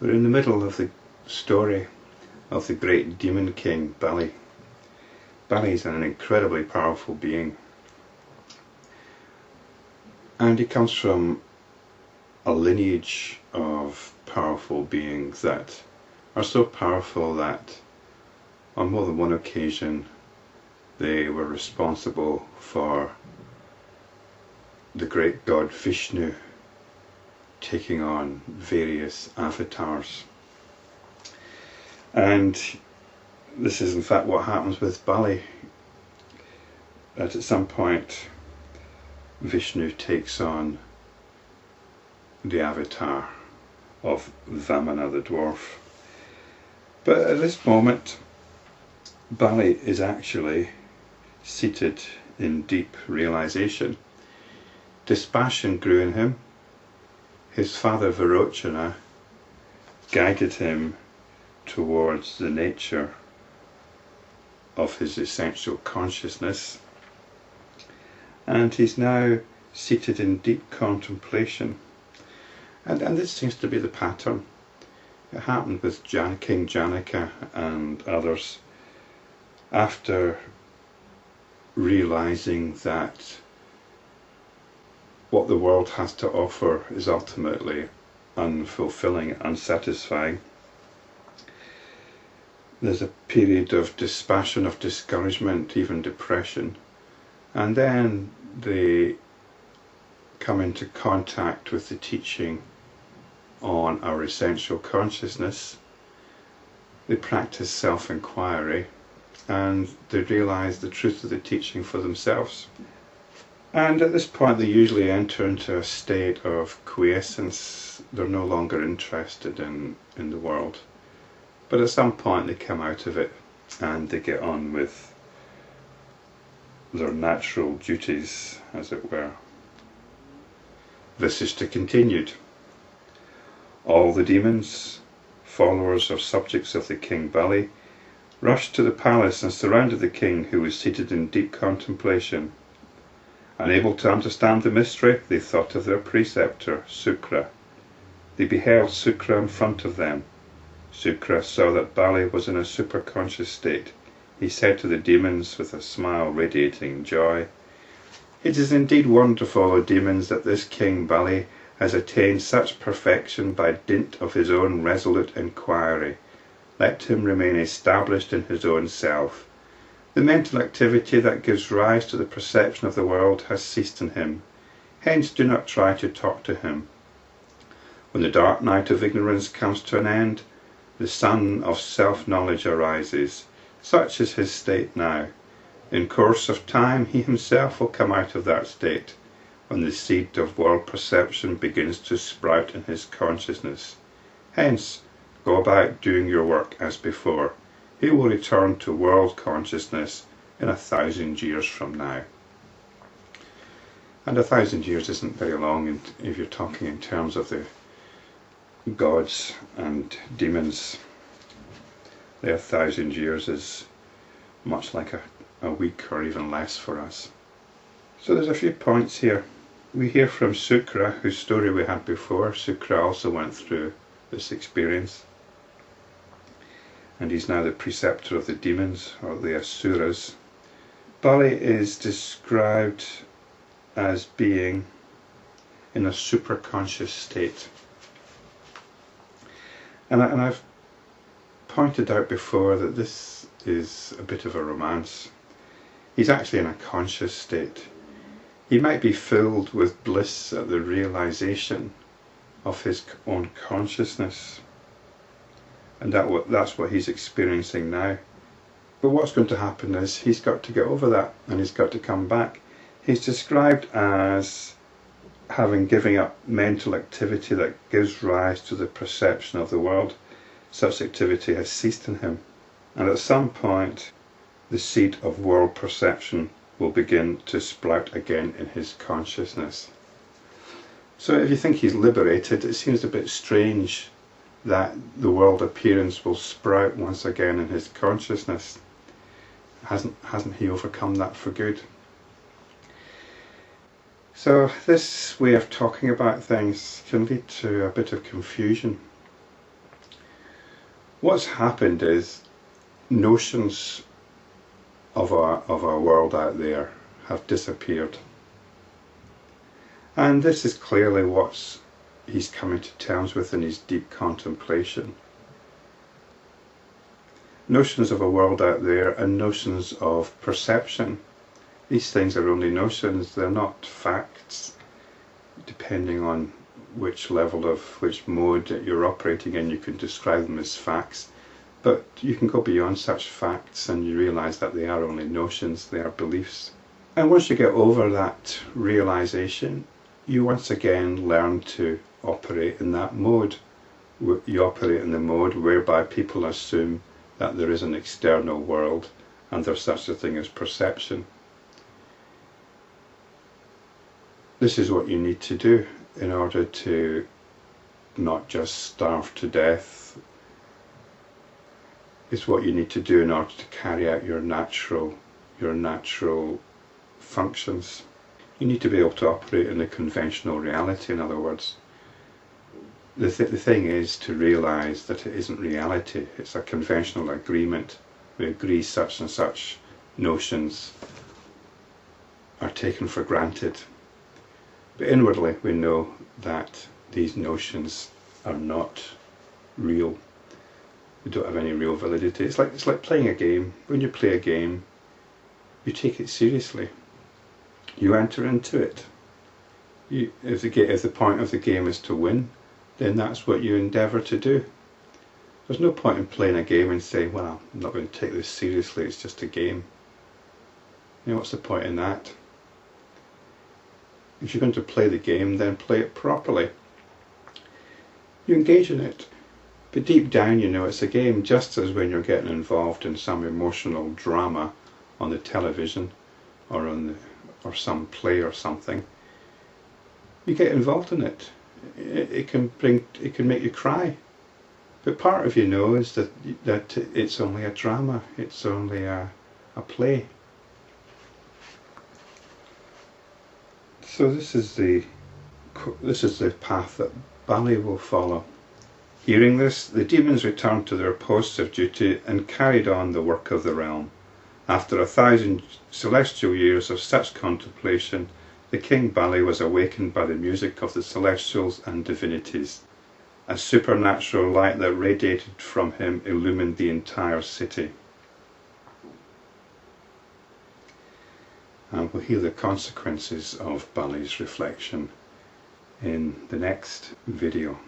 We're in the middle of the story of the great demon king Bali. Bali is an incredibly powerful being, and he comes from a lineage of powerful beings that are so powerful that on more than one occasion they were responsible for the great god Vishnu taking on various avatars. And this is in fact what happens with Bali, that at some point Vishnu takes on the avatar of Vamana the dwarf. But at this moment Bali is actually seated in deep realization. Dispassion grew in him. His father Virochana guided him towards the nature of his essential consciousness, and he's now seated in deep contemplation. And this seems to be the pattern. It happened with King Janaka and others after realizing that what the world has to offer is ultimately unfulfilling, unsatisfying. There's a period of dispassion, of discouragement, even depression, and then they come into contact with the teaching on our essential consciousness. They practice self-inquiry and they realize the truth of the teaching for themselves. And at this point they usually enter into a state of quiescence. They're no longer interested in the world. But at some point they come out of it and they get on with their natural duties, as it were. Vasishta continued. All the demons, followers or subjects of the king Bali, rushed to the palace and surrounded the king, who was seated in deep contemplation. Unable to understand the mystery, they thought of their preceptor, Sukra. They beheld Sukra in front of them. Sukra saw that Bali was in a superconscious state. He said to the demons with a smile radiating joy, "It is indeed wonderful, O demons, that this king Bali has attained such perfection by dint of his own resolute inquiry. Let him remain established in his own self. The mental activity that gives rise to the perception of the world has ceased in him. Hence do not try to talk to him. When the dark night of ignorance comes to an end, the sun of self-knowledge arises. Such is his state now. In course of time he himself will come out of that state, when the seed of world perception begins to sprout in his consciousness. Hence, go about doing your work as before. He will return to world consciousness in 1,000 years from now." And 1,000 years isn't very long if you're talking in terms of the gods and demons. Their 1,000 years is much like a week or even less for us. So there's a few points here. We hear from Sukra, whose story we had before. Sukra also went through this experience, and he's now the preceptor of the demons, or the asuras. Bali is described as being in a superconscious state. And I've pointed out before that this is a bit of a romance. He's actually in a conscious state. He might be filled with bliss at the realization of his own consciousness, and that's what he's experiencing now. But what's going to happen is he's got to get over that, and he's got to come back. He's described as having given up mental activity that gives rise to the perception of the world. Such activity has ceased in him, and at some point the seed of world perception will begin to sprout again in his consciousness. So if you think he's liberated, it seems a bit strange that the world appearance will sprout once again in his consciousness. Hasn't he overcome that for good? So this way of talking about things can lead to a bit of confusion. What's happened is notions of our world out there have disappeared. And this is clearly what he's coming to terms with in his deep contemplation. Notions of a world out there and notions of perception. These things are only notions, they're not facts. Depending on which level of, which mode that you're operating in, you can describe them as facts. But you can go beyond such facts and you realise that they are only notions, they are beliefs. And once you get over that realisation, you once again learn to operate in that mode. You operate in the mode whereby people assume that there is an external world and there's such a thing as perception. This is what you need to do in order to not just starve to death. It's what you need to do in order to carry out your natural functions. You need to be able to operate in a conventional reality, in other words. The thing is to realise that it isn't reality, it's a conventional agreement. We agree such and such notions are taken for granted. But inwardly we know that these notions are not real. They don't have any real validity. It's like playing a game. When you play a game, you take it seriously. You enter into it. If the point of the game is to win, then that's what you endeavour to do. There's no point in playing a game and saying, well, I'm not going to take this seriously, it's just a game. You know, what's the point in that? If you're going to play the game, then play it properly. You engage in it. But deep down you know it's a game, just as when you're getting involved in some emotional drama on the television or some play or something. You get involved in it. It can make you cry. But part of you knows that it's only a drama, it's only a play. So this is the path that Bali will follow. Hearing this, the demons returned to their posts of duty and carried on the work of the realm. After 1,000 celestial years of such contemplation, the king Bali was awakened by the music of the celestials and divinities. A supernatural light that radiated from him illumined the entire city. And we'll hear the consequences of Bali's reflection in the next video.